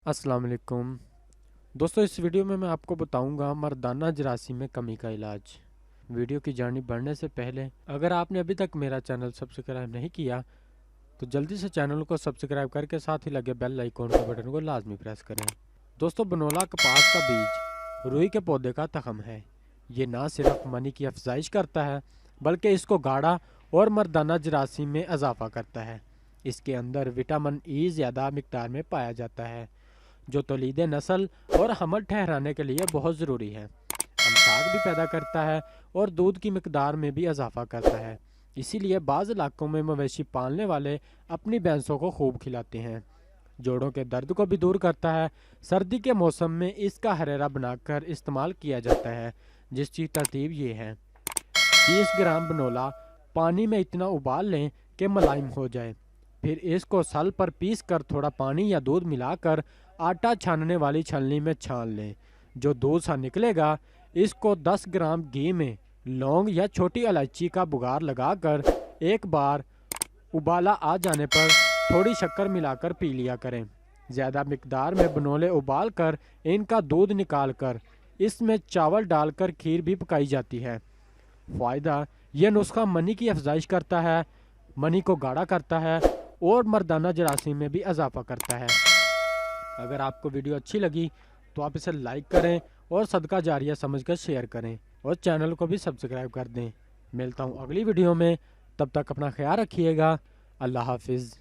अस्सलाम वालेकुम दोस्तों, इस वीडियो में मैं आपको बताऊंगा मर्दाना जरासीम में कमी का इलाज। वीडियो की जानिब बढ़ने से पहले अगर आपने अभी तक मेरा चैनल सब्सक्राइब नहीं किया तो जल्दी से चैनल को सब्सक्राइब करके साथ ही लगे बेल आइकॉन के बटन को लाजमी प्रेस करें। दोस्तों, बनोला कपास का बीज रुई के पौधे का तखम है। ये ना सिर्फ मनी की अफजाइश करता है बल्कि इसको गाढ़ा और मर्दाना जरासीम में इजाफा करता है। इसके अंदर विटामिन ई ज़्यादा मिकदार में पाया जाता है जो तौलीद नस्ल और हमल ठहराने के लिए बहुत ज़रूरी है। अमसाक भी पैदा करता है और दूध की मिकदार में भी इजाफा करता है। इसीलिए बाज़ इलाकों में मवेशी पालने वाले अपनी भैंसों को खूब खिलाते हैं। जोड़ों के दर्द को भी दूर करता है। सर्दी के मौसम में इसका हरेरा बनाकर इस्तेमाल किया जाता है, जिसकी तरतीब ये है: 30 ग्राम बनोला पानी में इतना उबाल लें कि मुलायम हो जाए। फिर इसको सल पर पीस कर थोड़ा पानी या दूध मिलाकर आटा छानने वाली छलनी में छान लें। जो दूध सा निकलेगा, इसको 10 ग्राम घी में लौंग या छोटी इलायची का बुगार लगाकर एक बार उबाला आ जाने पर थोड़ी शक्कर मिलाकर पी लिया करें। ज़्यादा मिकदार में बनोले उबाल कर इनका दूध निकाल कर इसमें चावल डालकर खीर भी पकाई जाती है। फ़ायदा: यह नुस्खा मनी की अफजाइश करता है, मनी को गाढ़ा करता है और मर्दाना जरासीम में भी इजाफा करता है। अगर आपको वीडियो अच्छी लगी तो आप इसे लाइक करें और सदका जारिया समझकर शेयर करें और चैनल को भी सब्सक्राइब कर दें। मिलता हूँ अगली वीडियो में, तब तक अपना ख्याल रखिएगा। अल्लाह हाफिज़।